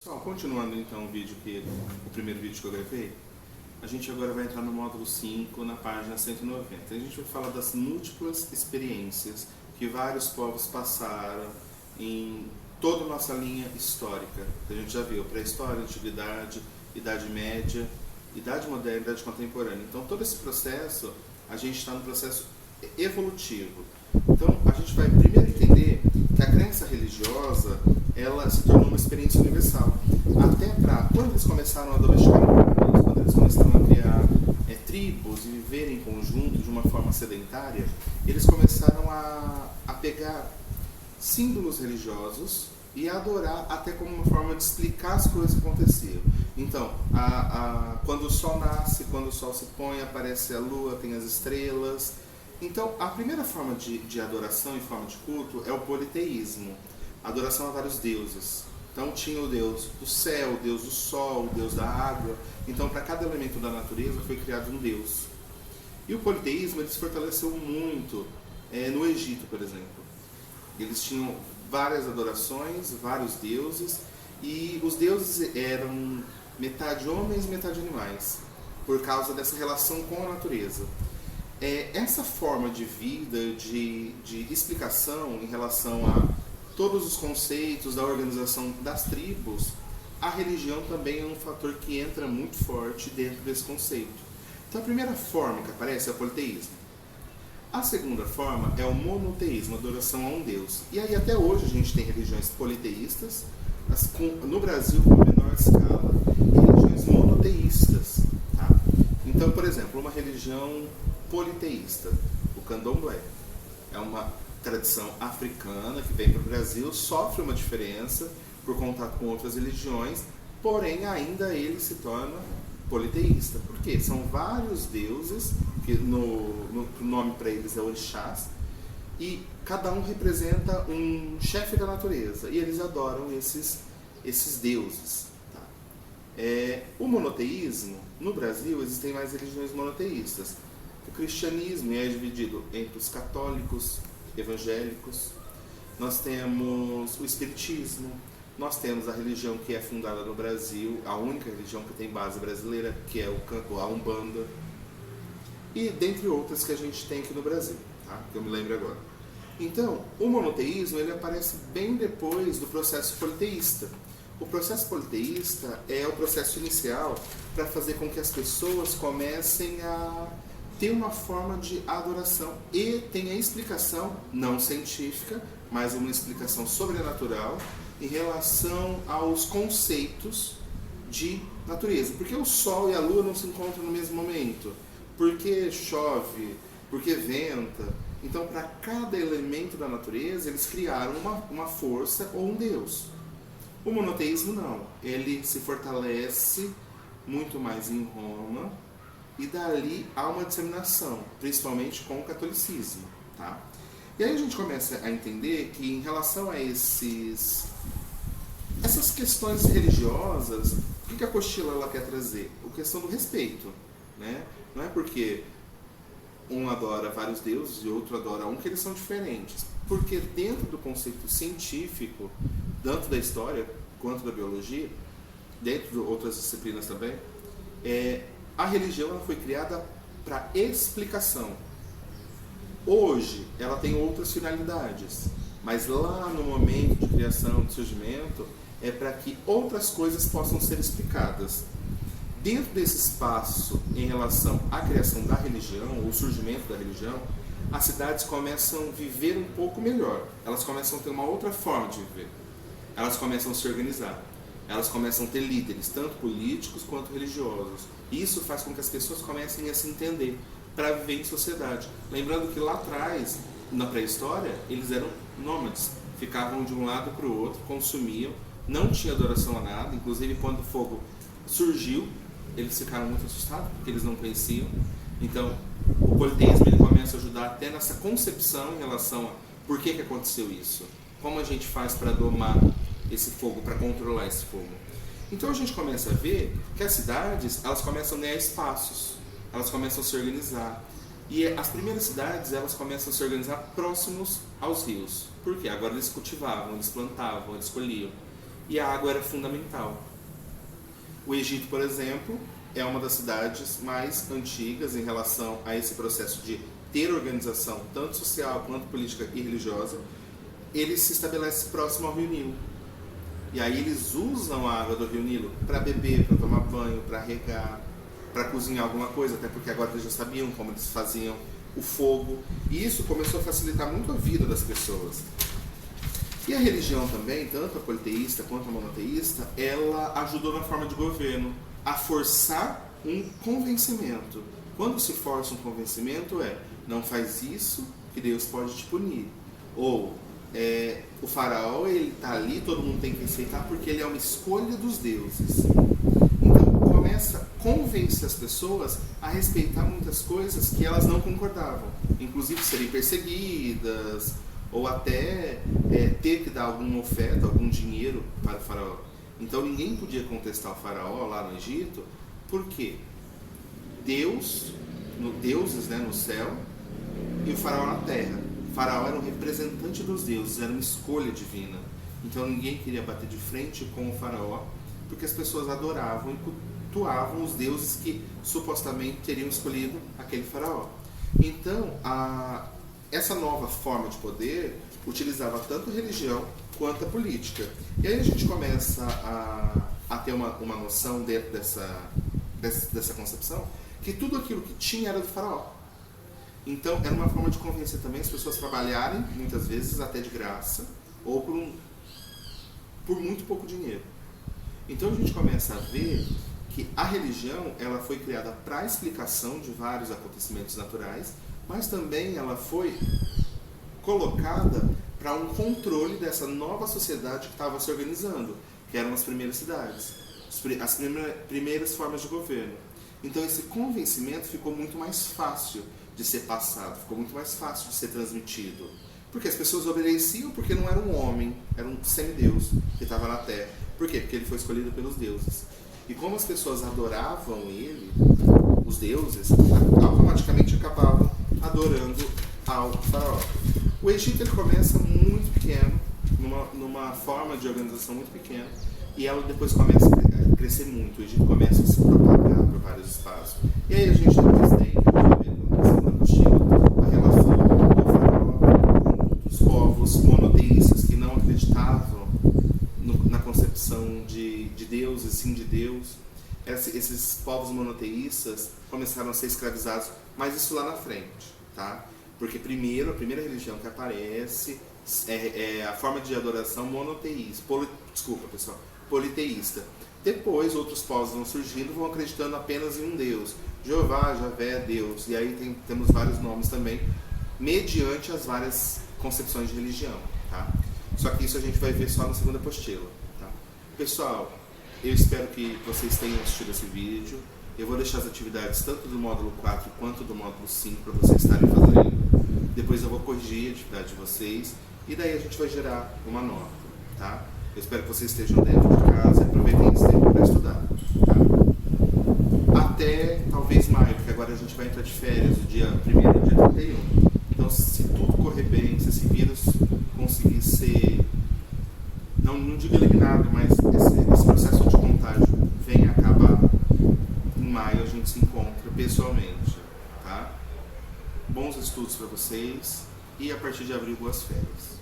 Pessoal, continuando então o primeiro vídeo que eu gravei, a gente agora vai entrar no módulo 5, na página 190. A gente vai falar das múltiplas experiências que vários povos passaram em toda a nossa linha histórica. A gente já viu pré-história, antiguidade, Idade Média, Idade Moderna, Idade Contemporânea. Então todo esse processo, a gente está no processo evolutivo. Então a gente vai primeiro entender que a crença religiosa ela se tornou uma experiência universal. Até para quando eles começaram a domesticar humanos, quando eles começaram a criar tribos e viver em conjunto de uma forma sedentária, eles começaram a pegar símbolos religiosos e a adorar até como uma forma de explicar as coisas que aconteciam. Então, quando o sol nasce, quando o sol se põe, aparece a lua, tem as estrelas. Então, a primeira forma de adoração e forma de culto é o politeísmo. Adoração a vários deuses. Então tinha o deus do céu, o deus do sol, o deus da água. Então para cada elemento da natureza foi criado um deus. E o politeísmo ele se fortaleceu muito no Egito, por exemplo. Eles tinham várias adorações, vários deuses, e os deuses eram metade homens e metade animais, por causa dessa relação com a natureza. Essa forma de vida, de explicação em relação a todos os conceitos da organização das tribos, a religião também é um fator que entra muito forte dentro desse conceito. Então a primeira forma que aparece é o politeísmo. A segunda forma é o monoteísmo, adoração a um Deus. E aí até hoje a gente tem religiões politeístas, no Brasil com menor escala, e religiões monoteístas. Tá? Então, por exemplo, uma religião politeísta, o candomblé, é uma tradição africana que vem para o Brasil, sofre uma diferença por contato com outras religiões, porém ainda ele se torna politeísta. Por quê? São vários deuses, que o nome para eles é orixás, e cada um representa um chefe da natureza, e eles adoram esses deuses. Tá? O monoteísmo, no Brasil existem mais religiões monoteístas. O cristianismo é dividido entre os católicos, evangélicos, nós temos o espiritismo, nós temos a religião que é fundada no Brasil, a única religião que tem base brasileira, que é a Umbanda, e dentre outras que a gente tem aqui no Brasil, tá? Que eu me lembro agora. Então, o monoteísmo ele aparece bem depois do processo politeísta. O processo politeísta é o processo inicial para fazer com que as pessoas comecem a ter uma forma de adoração e tem a explicação não científica, mas uma explicação sobrenatural em relação aos conceitos de natureza. Por que o sol e a lua não se encontram no mesmo momento? Por que chove? Por que venta? Então, para cada elemento da natureza, eles criaram uma força ou um deus. O monoteísmo não. Ele se fortalece muito mais em Roma, e dali há uma disseminação, principalmente com o catolicismo. Tá? E aí a gente começa a entender que em relação a essas questões religiosas, o que a apostila ela quer trazer? A questão do respeito. Né? Não é porque um adora vários deuses e outro adora um que eles são diferentes. Porque dentro do conceito científico, tanto da história quanto da biologia, dentro de outras disciplinas também, a religião ela foi criada para explicação. Hoje, ela tem outras finalidades, mas lá no momento de criação, de surgimento, é para que outras coisas possam ser explicadas. Dentro desse espaço, em relação à criação da religião, ou o surgimento da religião, as cidades começam a viver um pouco melhor. Elas começam a ter uma outra forma de viver. Elas começam a se organizar. Elas começam a ter líderes, tanto políticos quanto religiosos. Isso faz com que as pessoas comecem a se entender para viver em sociedade. Lembrando que lá atrás, na pré-história, eles eram nômades. Ficavam de um lado para o outro, consumiam, não tinha adoração a nada. Inclusive, quando o fogo surgiu, eles ficaram muito assustados, porque eles não conheciam. Então, o politeísmo ele começa a ajudar até nessa concepção em relação a por que aconteceu isso. Como a gente faz para domar esse fogo, para controlar esse fogo. Então a gente começa a ver que as cidades, elas começam a ganhar espaços, elas começam a se organizar. E as primeiras cidades, elas começam a se organizar próximos aos rios. Por quê? Agora eles cultivavam, eles plantavam, eles colhiam. e a água era fundamental. O Egito, por exemplo, é uma das cidades mais antigas em relação a esse processo de ter organização, tanto social quanto política e religiosa. Ele se estabelece próximo ao Rio Nilo. E aí eles usam a água do Rio Nilo para beber, para tomar banho, para regar, para cozinhar alguma coisa, até porque agora eles já sabiam como eles faziam o fogo. E isso começou a facilitar muito a vida das pessoas. E a religião também, tanto a politeísta quanto a monoteísta, ela ajudou na forma de governo a forçar um convencimento. Quando se força um convencimento não faz isso que Deus pode te punir. Ou o faraó, ele está ali, todo mundo tem que aceitar porque ele é uma escolha dos deuses. Então começa a convencer as pessoas a respeitar muitas coisas que elas não concordavam. Inclusive serem perseguidas, ou até ter que dar alguma oferta, algum dinheiro para o faraó. Então ninguém podia contestar o faraó lá no Egito, porque deuses no céu e o faraó na terra. O faraó era um representante dos deuses, era uma escolha divina. Então ninguém queria bater de frente com o faraó, porque as pessoas adoravam e cultuavam os deuses que supostamente teriam escolhido aquele faraó. Então essa nova forma de poder utilizava tanto a religião quanto a política. E aí a gente começa a ter uma noção dentro dessa concepção que tudo aquilo que tinha era do faraó. Então era uma forma de convencer também as pessoas a trabalharem, muitas vezes até de graça, ou por muito pouco dinheiro. Então a gente começa a ver que a religião ela foi criada para a explicação de vários acontecimentos naturais, mas também ela foi colocada para um controle dessa nova sociedade que estava se organizando, que eram as primeiras cidades, as primeiras formas de governo. Então esse convencimento ficou muito mais fácil de ser passado, ficou muito mais fácil de ser transmitido. Porque as pessoas obedeciam porque não era um homem, era um semideus que estava na terra. Por quê? Porque ele foi escolhido pelos deuses. E como as pessoas adoravam ele, os deuses, automaticamente acabavam adorando ao faraó. O Egito ele começa muito pequeno, numa forma de organização muito pequena, e ela depois começa a crescer muito. O Egito começa a se propagar por vários espaços. E aí a gente depois tem, na segunda apostila, a relação do faraó com os povos monoteístas que não acreditavam na concepção de Deus e sim de Deus. Esses povos monoteístas começaram a ser escravizados, mas isso lá na frente, tá? Porque primeiro, a primeira religião que aparece é a forma de adoração monoteísta, politeísta. Depois outros povos vão surgindo, vão acreditando apenas em um Deus. Jeová, Javé, Deus. E aí temos vários nomes também, mediante as várias concepções de religião, tá? Só que isso a gente vai ver só na segunda apostila, tá? Pessoal, eu espero que vocês tenham assistido esse vídeo. Eu vou deixar as atividades tanto do módulo 4 quanto do módulo 5 para vocês estarem fazendo. Depois eu vou corrigir a atividade de vocês e daí a gente vai gerar uma nota, tá? Eu espero que vocês estejam dentro de casa e aproveitem esse tempo para estudar, tá? Até talvez maio, porque agora a gente vai entrar de férias, o dia 1º e o dia 31. Então, se tudo correr bem, se esse vírus conseguir ser, não digo eliminado, mas esse processo de contágio venha acabar, em maio a gente se encontra pessoalmente, tá? Bons estudos para vocês e a partir de abril, boas férias.